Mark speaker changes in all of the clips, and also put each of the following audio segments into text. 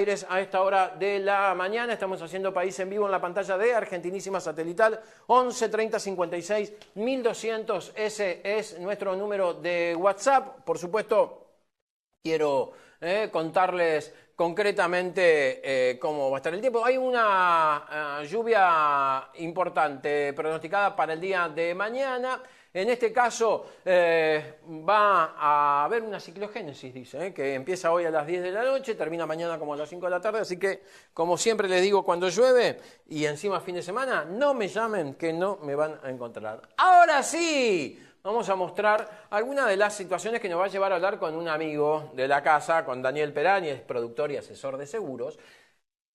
Speaker 1: A esta hora de la mañana estamos haciendo País en Vivo en la pantalla de Argentinísima Satelital 11 30 56 1200. Ese es nuestro número de WhatsApp. Por supuesto, quiero contarles concretamente cómo va a estar el tiempo. Hay una lluvia importante pronosticada para el día de mañana. En este caso va a haber una ciclogénesis, dice, que empieza hoy a las 10 de la noche, termina mañana como a las 5 de la tarde, así que, como siempre les digo, cuando llueve y encima fin de semana, no me llamen que no me van a encontrar. Ahora sí, vamos a mostrar algunas de las situaciones que nos va a llevar a hablar con un amigo de la casa, con Daniel Perani, es productor y asesor de seguros.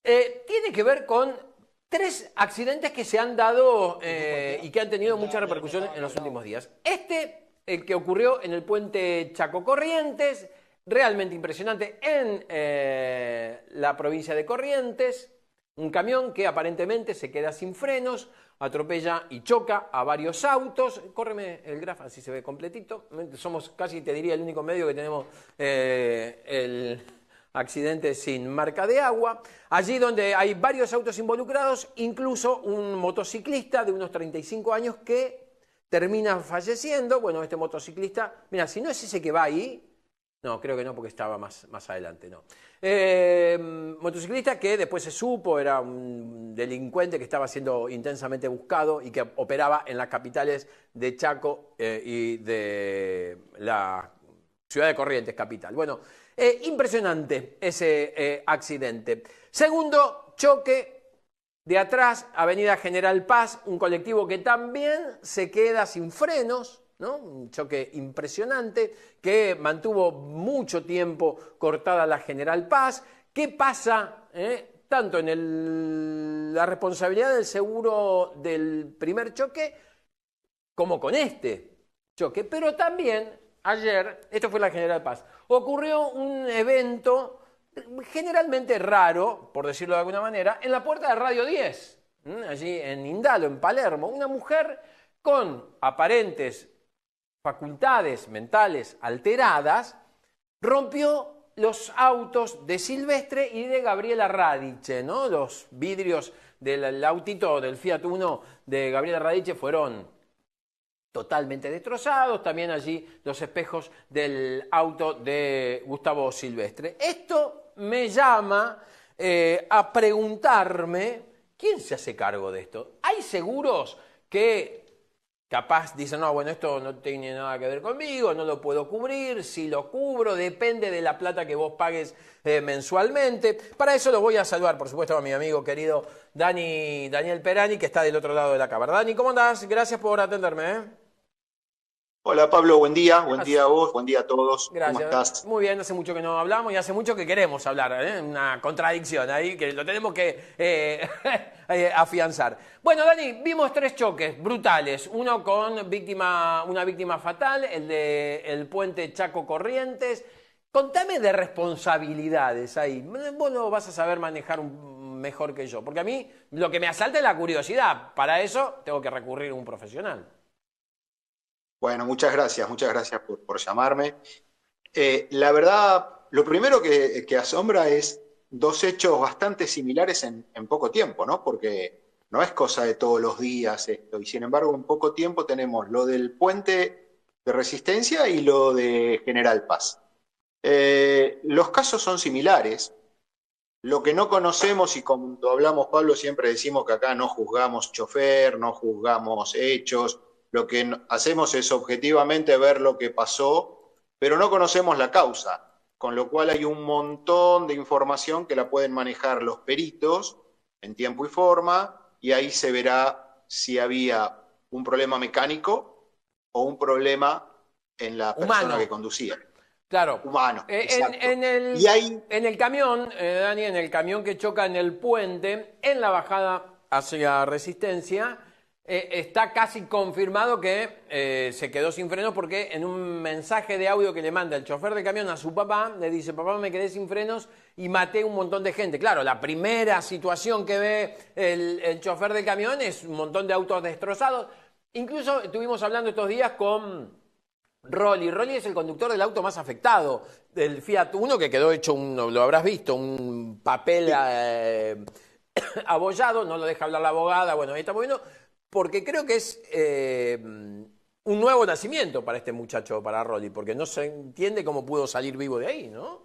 Speaker 1: Tiene que ver con 3 accidentes que se han dado y que han tenido mucha repercusión en los últimos días. El que ocurrió en el puente Chaco Corrientes, realmente impresionante, en la provincia de Corrientes. Un camión que aparentemente se queda sin frenos, atropella y choca a varios autos. Córreme el grafo, así se ve completito. Somos casi, te diría, el único medio que tenemos el accidente sin marca de agua. Allí donde hay varios autos involucrados, incluso un motociclista de unos 35 años que termina falleciendo. Bueno, este motociclista, mira, si no es ese que va ahí, no, creo que no, porque estaba más adelante, no. Motociclista que después se supo era un delincuente que estaba siendo intensamente buscado y que operaba en las capitales de Chaco y de la ciudad de Corrientes, capital. Bueno, impresionante ese accidente. Segundo choque de atrás, Avenida General Paz, un colectivo que también se queda sin frenos, ¿no? Un choque impresionante que mantuvo mucho tiempo cortada la General Paz. ¿Qué pasa tanto en la responsabilidad del seguro del primer choque como con este choque? Pero también ayer, esto fue la General Paz, ocurrió un evento generalmente raro, por decirlo de alguna manera, en la puerta de Radio 10, allí en Indalo, en Palermo. Una mujer con aparentes facultades mentales alteradas rompió los autos de Silvestre y de Gabriela Radiche, ¿no? Los vidrios del autito del Fiat Uno de Gabriela Radiche fueron totalmente destrozados, también allí los espejos del auto de Gustavo Silvestre. Esto me llama a preguntarme, ¿quién se hace cargo de esto? ¿Hay seguros que capaz dicen, no, bueno, esto no tiene nada que ver conmigo, no lo puedo cubrir, si lo cubro, depende de la plata que vos pagues mensualmente? Para eso lo voy a saludar, por supuesto, a mi amigo querido Daniel Perani, que está del otro lado de la cámara. Dani, ¿cómo andás? Gracias por atenderme.
Speaker 2: Hola Pablo, buen ddía a vos, buen día a todos.
Speaker 1: Gracias.
Speaker 2: ¿Cómo estás?
Speaker 1: Muy bien, hace mucho que no hablamos y hace mucho que queremos hablar, una contradicción ahí que lo tenemos que afianzar. Bueno, Dani, vimos 3 choques brutales, uno con una víctima fatal, el del puente Chaco Corrientes. Contame de responsabilidades ahí, vos lo vas a saber manejar mejor que yo, porque a mí lo que me asalta es la curiosidad, para eso tengo que recurrir a un profesional.
Speaker 2: Bueno, muchas gracias por llamarme. La verdad, lo primero que asombra es 2 hechos bastante similares en poco tiempo, ¿no? Porque no es cosa de todos los días esto, y sin embargo en poco tiempo tenemos lo del puente de Resistencia y lo de General Paz. Los casos son similares. Lo que no conocemos, y cuando hablamos, Pablo, siempre decimos que acá no juzgamos chofer, no juzgamos hechos, lo que hacemos es objetivamente ver lo que pasó, pero no conocemos la causa, con lo cual hay un montón de información que la pueden manejar los peritos en tiempo y forma, y ahí se verá si había un problema mecánico o un problema en la persona que conducía.
Speaker 1: Claro.
Speaker 2: Humano, exacto.
Speaker 1: En el camión, Dani, en el camión que choca en el puente, en la bajada hacia Resistencia, está casi confirmado que se quedó sin frenos, porque en un mensaje de audio que le manda el chofer del camión a su papá, le dice: papá, me quedé sin frenos y maté un montón de gente. Claro, la primera situación que ve el chofer del camión es un montón de autos destrozados. Incluso estuvimos hablando estos días con Rolly es el conductor del auto más afectado, del Fiat Uno, que quedó hecho, lo habrás visto, un papel abollado, no lo deja hablar la abogada, bueno, ahí estamos viendo, porque creo que es un nuevo nacimiento para este muchacho, para Rolly, porque no se entiende cómo pudo salir vivo de ahí, ¿no?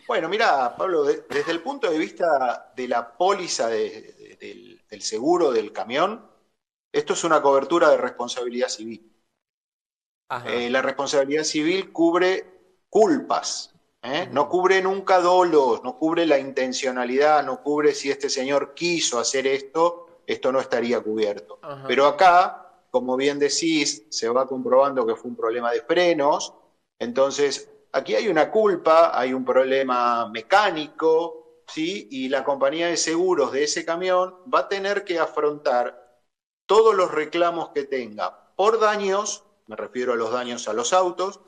Speaker 2: Bueno, mira, Pablo, desde el punto de vista de la póliza del seguro del camión, esto es una cobertura de responsabilidad civil. La responsabilidad civil cubre culpas, no cubre nunca dolos, no cubre la intencionalidad, no cubre si este señor quiso hacer esto no estaría cubierto. Pero acá, como bien decís, se va comprobando que fue un problema de frenos, entonces aquí hay una culpa, hay un problema mecánico, ¿sí? Y la compañía de seguros de ese camión va a tener que afrontar todos los reclamos que tenga por daños, me refiero a los daños a los autos,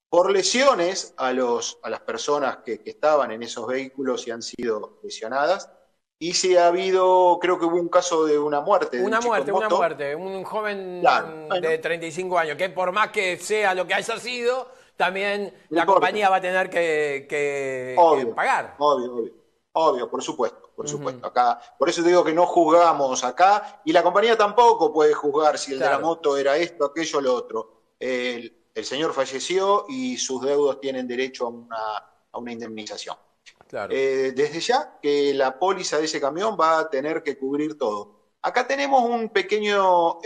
Speaker 2: por lesiones a las personas que estaban en esos vehículos y han sido lesionadas, y si ha habido, creo que hubo un caso de una muerte.
Speaker 1: Una muerte, un joven de 35 años, que por más que sea lo que haya sido, también la compañía va a tener que pagar.
Speaker 2: Obvio, por supuesto. Acá, por eso te digo que no juzgamos acá, y la compañía tampoco puede juzgar si el de la moto era esto, aquello, lo otro. El señor falleció y sus deudos tienen derecho a una indemnización.
Speaker 1: Claro.
Speaker 2: Desde ya que la póliza de ese camión va a tener que cubrir todo. Acá tenemos un pequeño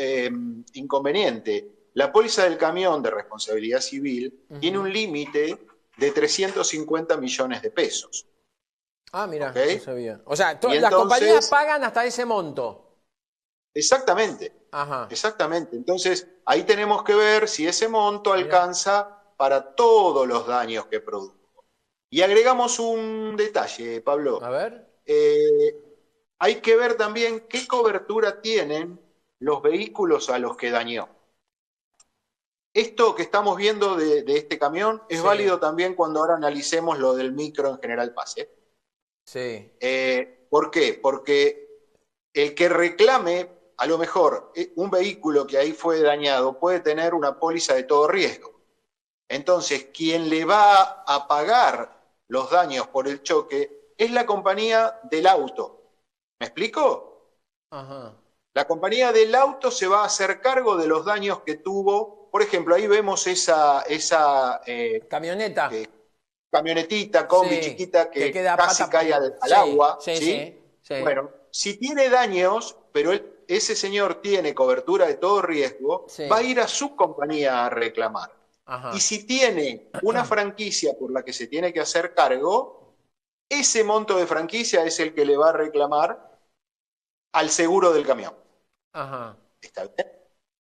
Speaker 2: inconveniente. La póliza del camión de responsabilidad civil tiene un límite de 350 millones de pesos.
Speaker 1: Ah, mira, no sabía. O sea, las compañías pagan hasta ese monto.
Speaker 2: Exactamente. Exactamente. Entonces, ahí tenemos que ver si ese monto alcanza para todos los daños que produjo. Y agregamos un detalle, Pablo.
Speaker 1: A ver.
Speaker 2: Hay que ver también qué cobertura tienen los vehículos a los que dañó. Esto que estamos viendo de este camión es válido también cuando ahora analicemos lo del micro en General Paz.
Speaker 1: Sí.
Speaker 2: ¿Por qué? Porque el que reclame, a lo mejor, un vehículo que ahí fue dañado puede tener una póliza de todo riesgo. Entonces, quien le va a pagar los daños por el choque es la compañía del auto. ¿Me explico? La compañía del auto se va a hacer cargo de los daños que tuvo. Por ejemplo, ahí vemos esa
Speaker 1: camioneta.
Speaker 2: Camionetita, combi chiquita que casi cae al agua. ¿Sí? Bueno, si tiene daños, pero ese señor tiene cobertura de todo riesgo, va a ir a su compañía a reclamar. Y si tiene una franquicia por la que se tiene que hacer cargo, ese monto de franquicia es el que le va a reclamar al seguro del camión. ¿Está bien?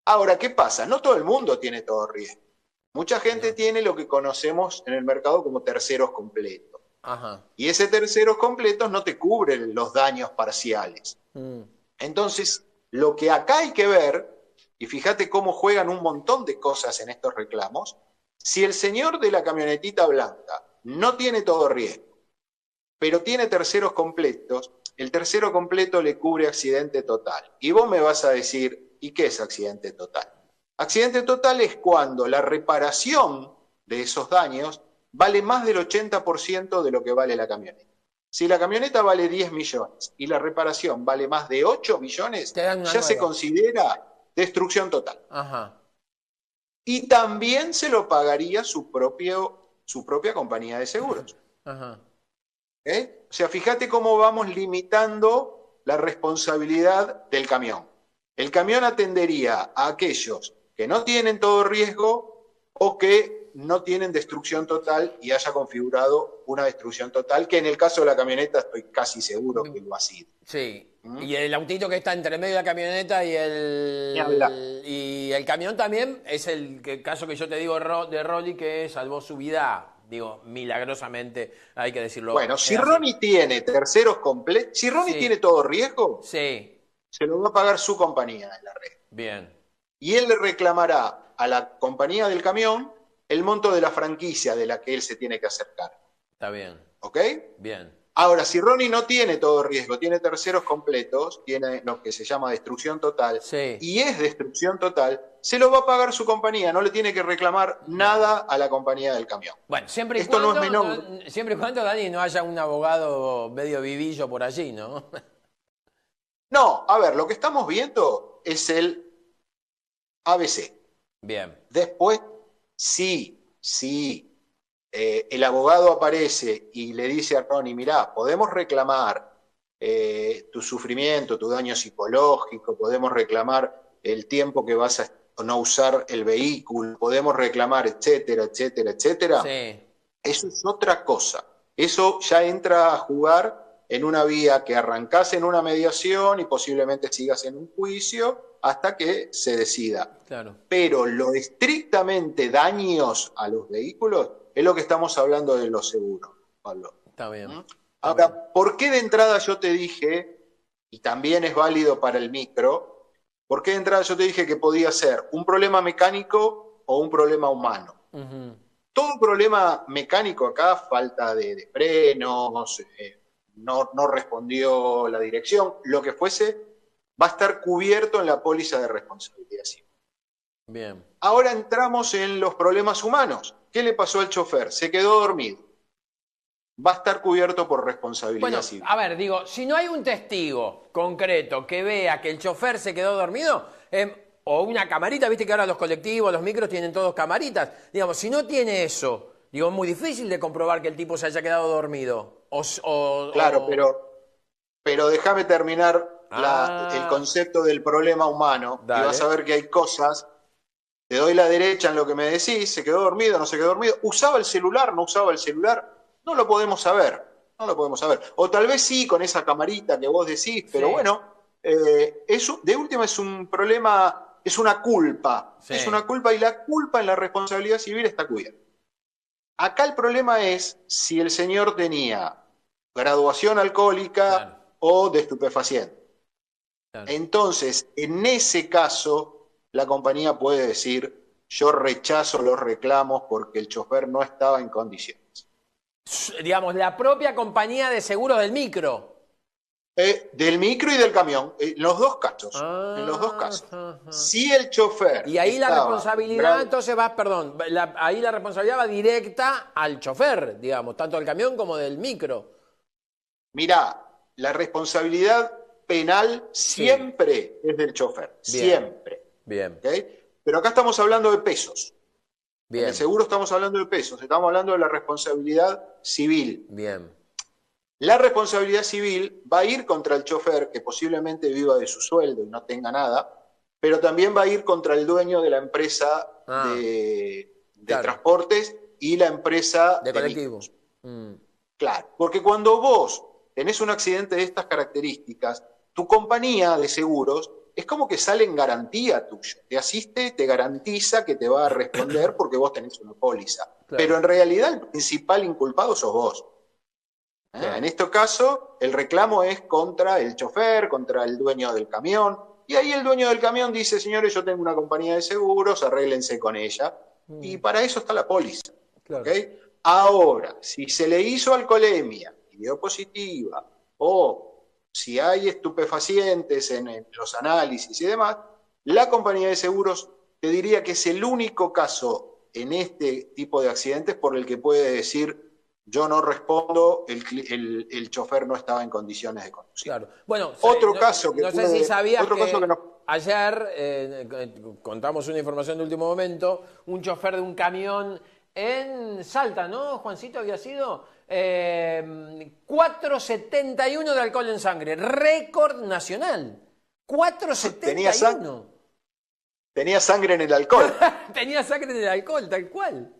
Speaker 2: Ahora, ¿qué pasa? No todo el mundo tiene todo riesgo. Mucha gente tiene lo que conocemos en el mercado como terceros completos. Y ese terceros completos no te cubre los daños parciales. Entonces, lo que acá hay que ver, y fíjate cómo juegan un montón de cosas en estos reclamos, si el señor de la camionetita blanca no tiene todo riesgo, pero tiene terceros completos, el tercero completo le cubre accidente total. Y vos me vas a decir, ¿y qué es accidente total? Accidente total es cuando la reparación de esos daños vale más del 80% de lo que vale la camioneta. Si la camioneta vale 10 millones y la reparación vale más de 8 millones, ya se considera destrucción total. Y también se lo pagaría su propia compañía de seguros. O sea, fíjate cómo vamos limitando la responsabilidad del camión. El camión atendería a aquellos que no tienen todo riesgo o que no tienen destrucción total y haya configurado una destrucción total, que en el caso de la camioneta estoy casi seguro que lo ha sido.
Speaker 1: Sí. Y el autito que está entre medio de la camioneta y el camión también es el caso que yo te digo de Rolly, que salvó su vida, digo, milagrosamente, hay que decirlo.
Speaker 2: Bueno, si Ronnie tiene terceros completos, si Ronnie tiene todo riesgo, se lo va a pagar su compañía en la red.
Speaker 1: Bien.
Speaker 2: Y él le reclamará a la compañía del camión el monto de la franquicia de la que él se tiene que hacer cargo.
Speaker 1: Está bien.
Speaker 2: ¿Ok?
Speaker 1: Bien.
Speaker 2: Ahora, si Ronnie no tiene todo riesgo, tiene terceros completos, tiene lo que se llama destrucción total,
Speaker 1: Sí.
Speaker 2: y es destrucción total, se lo va a pagar su compañía, no le tiene que reclamar nada a la compañía del camión.
Speaker 1: Bueno, siempre y
Speaker 2: Esto no
Speaker 1: cuando,
Speaker 2: es menor.
Speaker 1: siempre y cuando, Dani, no haya un abogado medio vivillo por allí, ¿no?
Speaker 2: No, a ver, lo que estamos viendo es el ABC.
Speaker 1: Bien.
Speaker 2: Después, sí, el abogado aparece y le dice a Ronnie, mirá, podemos reclamar tu sufrimiento, tu daño psicológico, podemos reclamar el tiempo que vas a no usar el vehículo, podemos reclamar, etcétera, etcétera, etcétera.
Speaker 1: Sí.
Speaker 2: Eso es otra cosa. Eso ya entra a jugar en una vía que arrancás en una mediación y posiblemente sigas en un juicio hasta que se decida.
Speaker 1: Claro.
Speaker 2: Pero lo estrictamente daños a los vehículos es lo que estamos hablando de los seguros, Pablo.
Speaker 1: Está bien.
Speaker 2: Ahora, ¿por qué de entrada yo te dije, y también es válido para el micro, por qué de entrada yo te dije que podía ser un problema mecánico o un problema humano? Todo problema mecánico acá, falta de frenos, no respondió la dirección, lo que fuese, va a estar cubierto en la póliza de responsabilidad civil.
Speaker 1: Bien.
Speaker 2: Ahora entramos en los problemas humanos. ¿Qué le pasó al chofer? Se quedó dormido. Va a estar cubierto por responsabilidad civil.
Speaker 1: A ver, digo, si no hay un testigo concreto que vea que el chofer se quedó dormido, o una camarita, viste que ahora los colectivos, los micros tienen todos camaritas, digamos, si no tiene eso, digo, es muy difícil de comprobar que el tipo se haya quedado dormido.
Speaker 2: Claro, pero déjame terminar el concepto del problema humano.
Speaker 1: Dale.
Speaker 2: Y vas a ver que hay cosas. Te doy la derecha en lo que me decís, se quedó dormido, no se quedó dormido, usaba el celular, no usaba el celular, no lo podemos saber, no lo podemos saber. O tal vez sí, con esa camarita que vos decís, pero
Speaker 1: Sí.
Speaker 2: bueno, eso de última es un problema, es una culpa,
Speaker 1: Sí.
Speaker 2: es una culpa y la culpa en la responsabilidad civil está cubierta. Acá el problema es si el señor tenía graduación alcohólica
Speaker 1: Claro.
Speaker 2: o de estupefaciente.
Speaker 1: Claro.
Speaker 2: Entonces, en ese caso, la compañía puede decir, yo rechazo los reclamos porque el chofer no estaba en condiciones.
Speaker 1: Digamos, la propia compañía de seguros del micro.
Speaker 2: Del micro y del camión, en los dos casos. En los dos casos. Si el chofer.
Speaker 1: Y ahí la responsabilidad, entonces ahí la responsabilidad va directa al chofer, digamos, tanto del camión como del micro.
Speaker 2: Mirá, la responsabilidad penal siempre es del chofer.
Speaker 1: Bien.
Speaker 2: Siempre.
Speaker 1: Bien.
Speaker 2: ¿Okay? Pero acá estamos hablando de pesos.
Speaker 1: Bien.
Speaker 2: En el seguro estamos hablando de pesos, estamos hablando de la responsabilidad civil.
Speaker 1: Bien.
Speaker 2: La responsabilidad civil va a ir contra el chofer, que posiblemente viva de su sueldo y no tenga nada, pero también va a ir contra el dueño de la empresa de transportes y la empresa
Speaker 1: de colectivos.
Speaker 2: Claro, porque cuando vos tenés un accidente de estas características, tu compañía de seguros es como que sale en garantía tuyo. Te asiste, te garantiza que te va a responder porque vos tenés una póliza. Claro. Pero en realidad el principal inculpado sos vos. O sea, en este caso, el reclamo es contra el chofer, contra el dueño del camión. Y ahí el dueño del camión dice, señores, yo tengo una compañía de seguros, arréglense con ella. Y para eso está la póliza. Claro. ¿Okay? Ahora, si se le hizo alcoholemia y dio positiva, o si hay estupefacientes en los análisis y demás, la compañía de seguros te diría que es el único caso en este tipo de accidentes por el que puede decir yo no respondo, el chofer no estaba en condiciones de conducir.
Speaker 1: Claro. Bueno,
Speaker 2: otro caso que
Speaker 1: no sé si sabías que
Speaker 2: no...
Speaker 1: ayer contamos una información de último momento, un chofer de un camión en Salta, ¿no, Juancito? Había sido 4,71 de alcohol en sangre, récord nacional. 4,71.
Speaker 2: Tenía sangre en el alcohol.
Speaker 1: Tenía sangre en el alcohol, tal cual.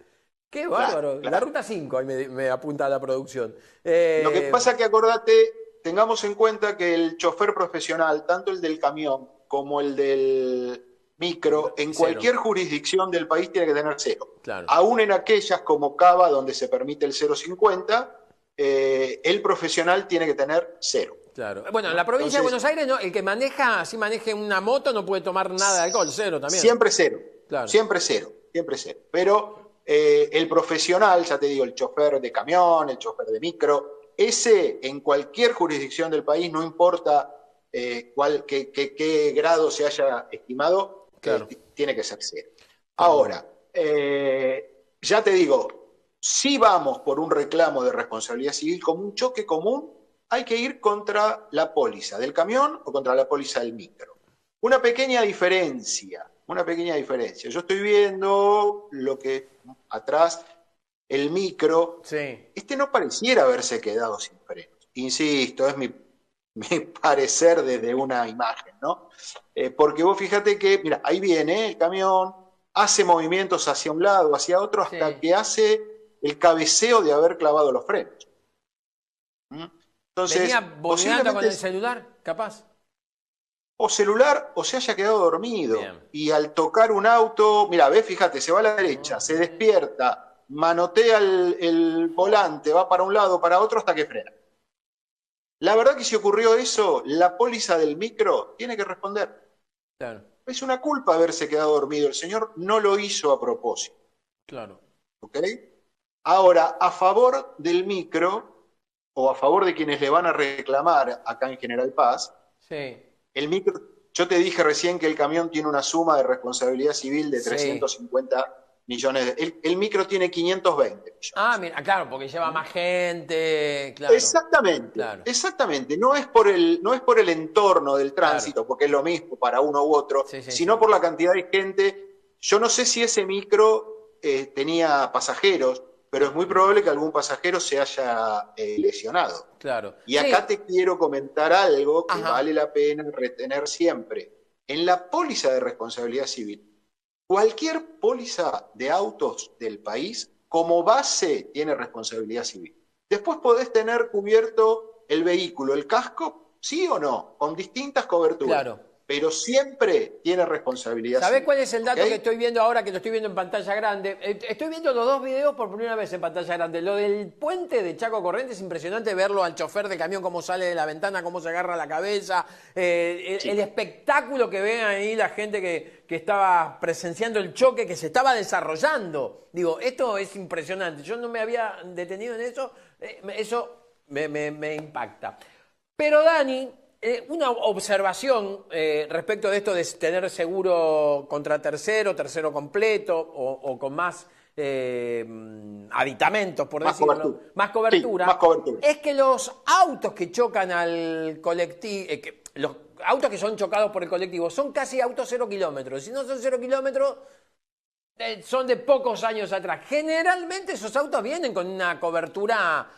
Speaker 1: Qué bárbaro. Claro. La ruta 5 ahí me apunta a la producción.
Speaker 2: Lo que pasa es que acordate, tengamos en cuenta que el chofer profesional, tanto el del camión como el del micro, en cualquier jurisdicción del país tiene que tener 0.
Speaker 1: Claro.
Speaker 2: Aún en aquellas como Cava, donde se permite el 0,50, el profesional tiene que tener 0.
Speaker 1: Claro. Bueno, en la provincia de Buenos Aires, ¿no? El que maneje una moto no puede tomar nada de alcohol, 0 también.
Speaker 2: Siempre 0.
Speaker 1: Claro.
Speaker 2: Siempre 0. Siempre 0. Pero el profesional, ya te digo, el chofer de camión, el chofer de micro, ese en cualquier jurisdicción del país, no importa qué grado se haya estimado,
Speaker 1: Claro.
Speaker 2: tiene que ser cero.
Speaker 1: Claro.
Speaker 2: Ahora, ya te digo, si vamos por un reclamo de responsabilidad civil como un choque común, hay que ir contra la póliza del camión o contra la póliza del micro. Una pequeña diferencia. Yo estoy viendo lo que atrás, el micro,
Speaker 1: Sí.
Speaker 2: no pareciera haberse quedado sin frenos. Insisto, es mi parecer desde una imagen, ¿no? Porque vos fíjate que, mira, ahí viene el camión, hace movimientos hacia un lado, hacia otro, hasta que hace el cabeceo de haber clavado los frenos. Entonces,
Speaker 1: ¿venía boleando con el celular, capaz?
Speaker 2: O celular o se haya quedado dormido.
Speaker 1: Bien.
Speaker 2: Y al tocar un auto, mira, ves, fíjate, se va a la derecha, se despierta, manotea el volante, va para un lado, para otro, hasta que frena. La verdad que si ocurrió eso, la póliza del micro tiene que responder.
Speaker 1: Claro.
Speaker 2: Es una culpa haberse quedado dormido. El señor no lo hizo a propósito.
Speaker 1: Claro.
Speaker 2: ¿Ok? Ahora, a favor del micro, o a favor de quienes le van a reclamar acá en General Paz,
Speaker 1: sí.
Speaker 2: El micro, yo te dije recién que el camión tiene una suma de responsabilidad civil de
Speaker 1: Sí.
Speaker 2: 350 millones. El micro tiene 520 millones.
Speaker 1: Ah, mira, claro, porque lleva más gente, claro.
Speaker 2: Exactamente,
Speaker 1: claro.
Speaker 2: exactamente. No es por el entorno del tránsito, claro, porque es lo mismo para uno u otro, sino por la cantidad de gente. Yo no sé si ese micro tenía pasajeros, pero es muy probable que algún pasajero se haya lesionado.
Speaker 1: Claro.
Speaker 2: Y acá te quiero comentar algo que vale la pena retener siempre. En la póliza de responsabilidad civil, cualquier póliza de autos del país, como base, tiene responsabilidad civil. Después podés tener cubierto el vehículo, el casco, sí o no, con distintas coberturas.
Speaker 1: Claro.
Speaker 2: Pero siempre tiene responsabilidad civil.
Speaker 1: ¿Sabés cuál es el dato que estoy viendo ahora, que lo estoy viendo en pantalla grande? Estoy viendo los dos videos por primera vez en pantalla grande. Lo del puente de Chaco Corrientes es impresionante verlo al chofer del camión, cómo sale de la ventana, cómo se agarra la cabeza. El espectáculo que ve ahí la gente que estaba presenciando el choque que se estaba desarrollando. Digo, esto es impresionante. Yo no me había detenido en eso. Eso me impacta. Pero Dani... una observación respecto de esto de tener seguro contra tercero completo o con más aditamentos, por decirlo, más cobertura,
Speaker 2: sí, más cobertura,
Speaker 1: es que los autos que chocan al colectivo, los autos que son chocados por el colectivo son casi autos 0 kilómetros. Si no son 0 kilómetros, son de pocos años atrás. Generalmente esos autos vienen con una cobertura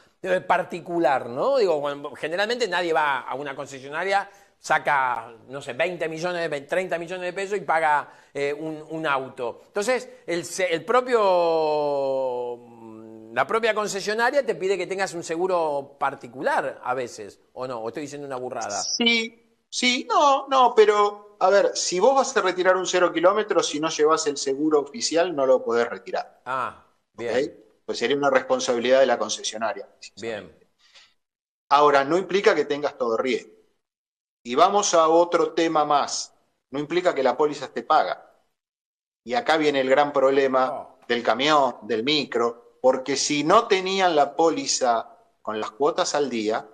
Speaker 1: particular, ¿no? Digo, generalmente nadie va a una concesionaria, saca, no sé, 20 millones, 30 millones de pesos y paga un auto. Entonces, la propia concesionaria te pide que tengas un seguro particular a veces, ¿o no? ¿O estoy diciendo una burrada?
Speaker 2: Sí, no, pero, a ver, si vos vas a retirar un 0 kilómetros, si no llevas el seguro oficial, no lo podés retirar.
Speaker 1: Ah, bien.
Speaker 2: ¿Okay? Pues sería una responsabilidad de la concesionaria.
Speaker 1: Bien.
Speaker 2: Ahora, no implica que tengas todo riesgo. Y vamos a otro tema más. No implica que la póliza esté paga. Y acá viene el gran problema del camión, del micro, porque si no tenían la póliza con las cuotas al día,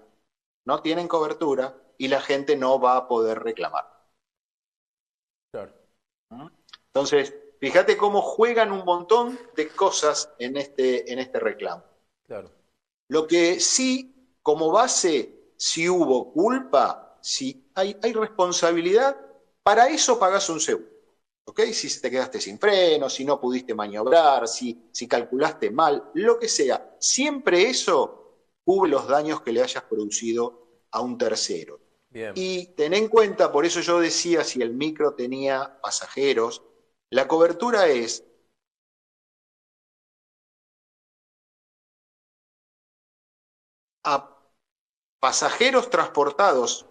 Speaker 2: no tienen cobertura y la gente no va a poder reclamar.
Speaker 1: Claro.
Speaker 2: Entonces, fíjate cómo juegan un montón de cosas en este reclamo.
Speaker 1: Claro. Lo
Speaker 2: que sí, como base, si hubo culpa, si hay responsabilidad, para eso pagás un seguro. ¿Ok? Si te quedaste sin freno, si no pudiste maniobrar, si calculaste mal, lo que sea. Siempre eso cubre los daños que le hayas producido a un tercero.
Speaker 1: Bien.
Speaker 2: Y ten en cuenta, por eso yo decía, si el micro tenía pasajeros, la cobertura es a pasajeros transportados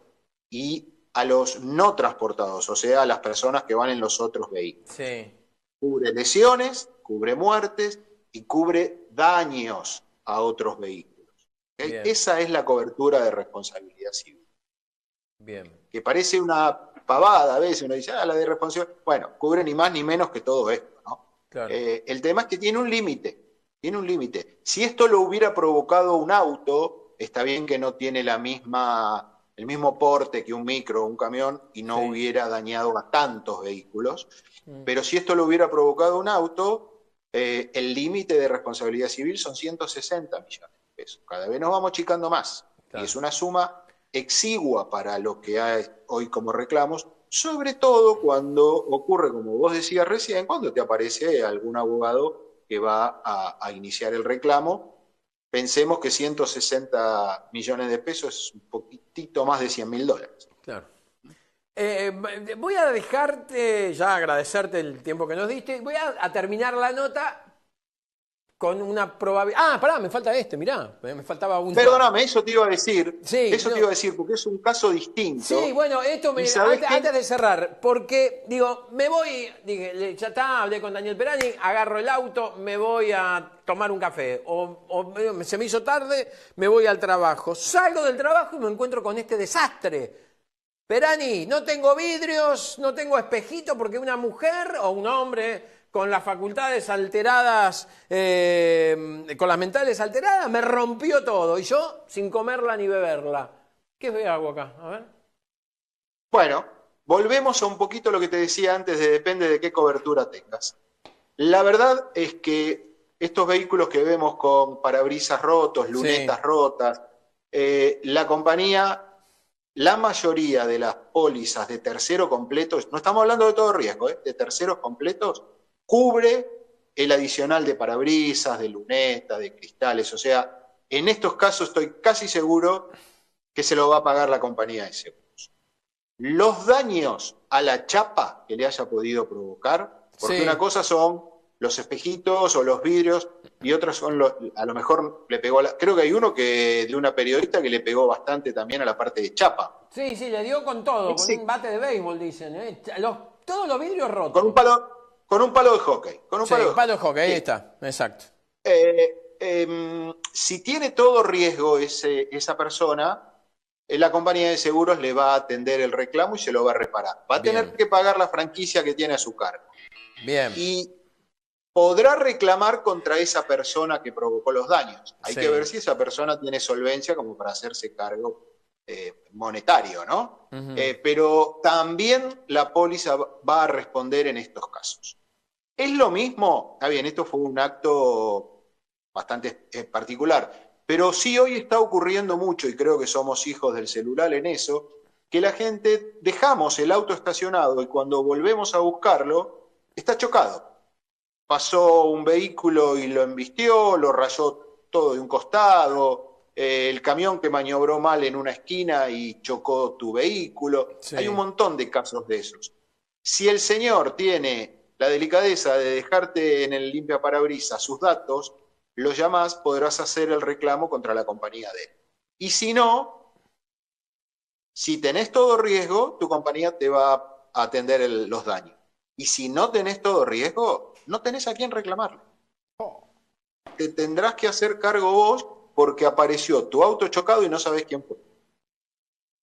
Speaker 2: y a los no transportados, o sea, a las personas que van en los otros vehículos.
Speaker 1: Sí.
Speaker 2: Cubre lesiones, cubre muertes y cubre daños a otros vehículos. ¿Okay? Esa es la cobertura de responsabilidad civil.
Speaker 1: Bien.
Speaker 2: Que parece una pavada a veces, uno dice, la de responsabilidad. Bueno, cubre ni más ni menos que todo esto, ¿no?
Speaker 1: Claro.
Speaker 2: El tema es que tiene un límite. Si esto lo hubiera provocado un auto, está bien que no tiene el mismo porte que un micro o un camión y no
Speaker 1: Sí.
Speaker 2: hubiera dañado a tantos vehículos, pero si esto lo hubiera provocado un auto, el límite de responsabilidad civil son 160 millones de pesos. Cada vez nos vamos achicando más.
Speaker 1: Claro.
Speaker 2: Y es una suma exigua para lo que hay hoy como reclamos, sobre todo cuando ocurre, como vos decías recién, cuando te aparece algún abogado que va a iniciar el reclamo. Pensemos que 160 millones de pesos es un poquitito más de $100.000.
Speaker 1: Claro. Voy a dejarte, ya agradecerte el tiempo que nos diste. Voy a terminar la nota con una probabilidad. Ah, pará, me falta mirá, me faltaba un.
Speaker 2: Perdóname, eso te iba a decir.
Speaker 1: Sí,
Speaker 2: Eso te iba a decir, porque es un caso distinto.
Speaker 1: sí, bueno, esto
Speaker 2: Y sabés
Speaker 1: antes de cerrar, porque digo, me voy, dije, ya está, hablé con Daniel Perani, agarro el auto, me voy a tomar un café, o se me hizo tarde, me voy al trabajo, salgo del trabajo y me encuentro con este desastre. Perani, no tengo vidrios, no tengo espejito, porque una mujer o un hombre con las facultades alteradas, con las mentales alteradas, me rompió todo, y yo sin comerla ni beberla. ¿Qué hago acá? A ver.
Speaker 2: Bueno, volvemos a un poquito lo que te decía antes de depende de qué cobertura tengas. La verdad es que estos vehículos que vemos con parabrisas rotos, lunetas rotas, la compañía, la mayoría de las pólizas de tercero completos, no estamos hablando de todo riesgo, de terceros completos, cubre el adicional de parabrisas, de lunetas, de cristales. O sea, en estos casos estoy casi seguro que se lo va a pagar la compañía de seguros. Los daños a la chapa que le haya podido provocar, porque una cosa son los espejitos o los vidrios y otras son a lo mejor le pegó creo que hay uno de una periodista que le pegó bastante también a la parte de chapa.
Speaker 1: Sí, le dio con todo, con un bate de béisbol, dicen, todos los vidrios rotos.
Speaker 2: Con un palo de hockey.
Speaker 1: Un palo de hockey, ahí está, exacto.
Speaker 2: Si tiene todo riesgo esa persona, la compañía de seguros le va a atender el reclamo y se lo va a reparar. Va a tener que pagar la franquicia que tiene a su cargo.
Speaker 1: Bien.
Speaker 2: Y podrá reclamar contra esa persona que provocó los daños. Hay que ver si esa persona tiene solvencia como para hacerse cargo monetario, ¿no? Pero también la póliza va a responder en estos casos. Es lo mismo, está bien, esto fue un acto bastante particular, pero sí hoy está ocurriendo mucho, y creo que somos hijos del celular en eso, que la gente dejamos el auto estacionado y cuando volvemos a buscarlo, está chocado. Pasó un vehículo y lo embistió, lo rayó todo de un costado, el camión que maniobró mal en una esquina y chocó tu vehículo. Sí. Hay un montón de casos de esos. Si el señor tiene la delicadeza de dejarte en el limpiaparabrisas sus datos, lo llamás, podrás hacer el reclamo contra la compañía de él. Y si no, si tenés todo riesgo, tu compañía te va a atender los daños. Y si no tenés todo riesgo, no tenés a quién reclamarlo. Te tendrás que hacer cargo vos porque apareció tu auto chocado y no sabés quién fue.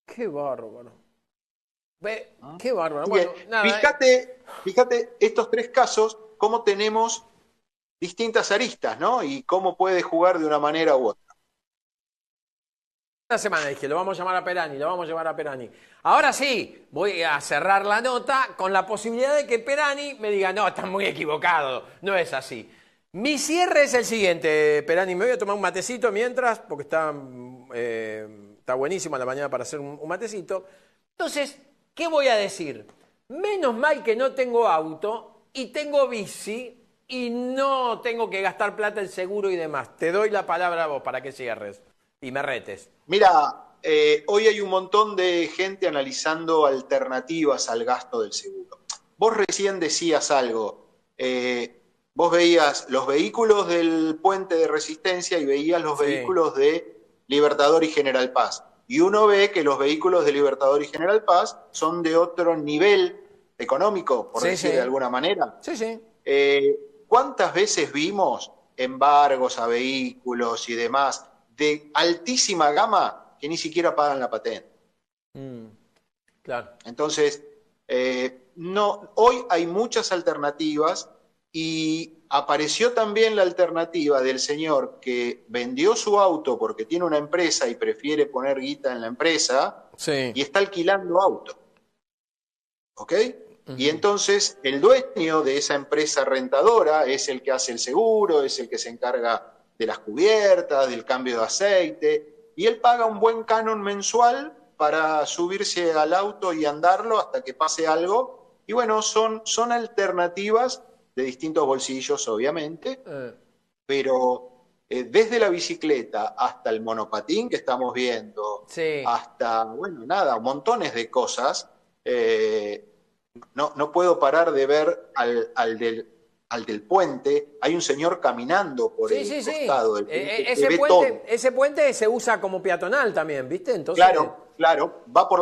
Speaker 1: Qué bárbaro. Qué bárbaro. Bueno, nada,
Speaker 2: fíjate estos tres casos, cómo tenemos distintas aristas, ¿no? Y cómo puede jugar de una manera u otra.
Speaker 1: Una semana dije, lo vamos a llamar a Perani, lo vamos a llevar a Perani. Ahora sí, voy a cerrar la nota con la posibilidad de que Perani me diga, no, estás muy equivocado, no es así. Mi cierre es el siguiente, Perani, me voy a tomar un matecito mientras, porque está buenísimo a la mañana para hacer un matecito. Entonces, ¿qué voy a decir? Menos mal que no tengo auto y tengo bici y no tengo que gastar plata en seguro y demás. Te doy la palabra a vos para que cierres y me retes.
Speaker 2: Mira, hoy hay un montón de gente analizando alternativas al gasto del seguro. Vos recién decías algo. Vos veías los vehículos del Puente de Resistencia y veías los vehículos de Libertador y General Paz. Y uno ve que los vehículos de Libertador y General Paz son de otro nivel económico, por decir de alguna manera.
Speaker 1: Sí.
Speaker 2: ¿Cuántas veces vimos embargos a vehículos y demás de altísima gama que ni siquiera pagan la patente?
Speaker 1: Claro.
Speaker 2: Entonces, hoy hay muchas alternativas Y apareció también la alternativa del señor que vendió su auto porque tiene una empresa y prefiere poner guita en la empresa
Speaker 1: Sí.
Speaker 2: y está alquilando auto. ¿Ok? Y entonces el dueño de esa empresa rentadora es el que hace el seguro, es el que se encarga de las cubiertas, del cambio de aceite, y él paga un buen canon mensual para subirse al auto y andarlo hasta que pase algo. Y bueno, son alternativas de distintos bolsillos, obviamente, pero desde la bicicleta hasta el monopatín que estamos viendo,
Speaker 1: Sí.
Speaker 2: hasta, bueno, nada, montones de cosas. No puedo parar de ver al del puente. Hay un señor caminando por
Speaker 1: Sí,
Speaker 2: el
Speaker 1: sí, sí.
Speaker 2: costado del puente que ve todo.
Speaker 1: Ese puente se usa como peatonal también, ¿viste? Entonces,
Speaker 2: Claro, claro. Va por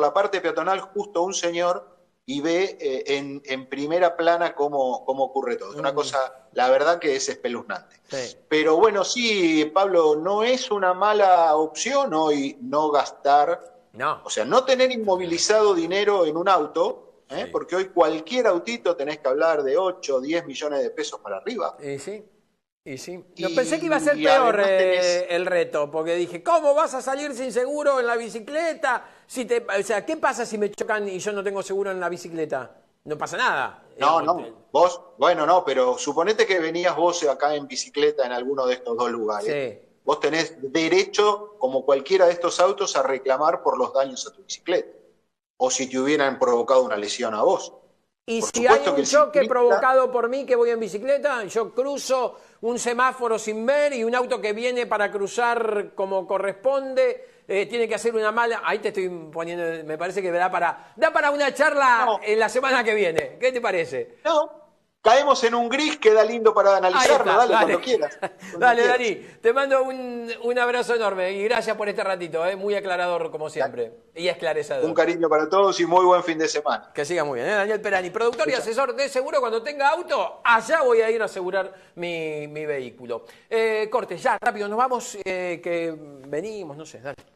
Speaker 2: la parte peatonal justo un señor y ve en primera plana cómo ocurre todo. Es una cosa, la verdad que es espeluznante.
Speaker 1: sí.
Speaker 2: Pero bueno, sí, Pablo, no es una mala opción hoy no gastar.
Speaker 1: No.
Speaker 2: O sea, no tener inmovilizado dinero en un auto,
Speaker 1: Sí.
Speaker 2: porque hoy cualquier autito tenés que hablar de 8 o 10 millones de pesos para arriba.
Speaker 1: Y sí. Y sí. No, pensé que iba a ser
Speaker 2: Y
Speaker 1: peor
Speaker 2: además tenés...
Speaker 1: el reto, porque dije, ¿cómo vas a salir sin seguro en la bicicleta? O sea, ¿qué pasa si me chocan y yo no tengo seguro en la bicicleta? No pasa nada.
Speaker 2: No, vos, bueno, no, pero suponete que venías vos acá en bicicleta en alguno de estos dos lugares.
Speaker 1: Sí.
Speaker 2: Vos tenés derecho, como cualquiera de estos autos, a reclamar por los daños a tu bicicleta. O si te hubieran provocado una lesión a vos.
Speaker 1: Y
Speaker 2: Por
Speaker 1: si hay
Speaker 2: supuesto que
Speaker 1: un
Speaker 2: el
Speaker 1: choque
Speaker 2: ciclista...
Speaker 1: provocado por mí que voy en bicicleta, yo cruzo un semáforo sin ver y un auto que viene para cruzar como corresponde, tiene que hacer una mala... Ahí te estoy poniendo, me parece que da para una charla
Speaker 2: No.
Speaker 1: en la semana que viene. ¿Qué te parece?
Speaker 2: No, caemos en un gris, queda lindo para
Speaker 1: Ahí
Speaker 2: analizarlo,
Speaker 1: está,
Speaker 2: dale,
Speaker 1: dale.
Speaker 2: cuando quieras.
Speaker 1: Dale, Dani, te mando un abrazo enorme y gracias por este ratito, muy aclarador como siempre y esclarecedor.
Speaker 2: Un cariño para todos y muy buen fin de semana.
Speaker 1: Que siga muy bien, Daniel Perani, productor y asesor de seguro. Cuando tenga auto, allá voy a ir a asegurar mi vehículo. Corte, ya, rápido, nos vamos, que venimos, no sé, dale.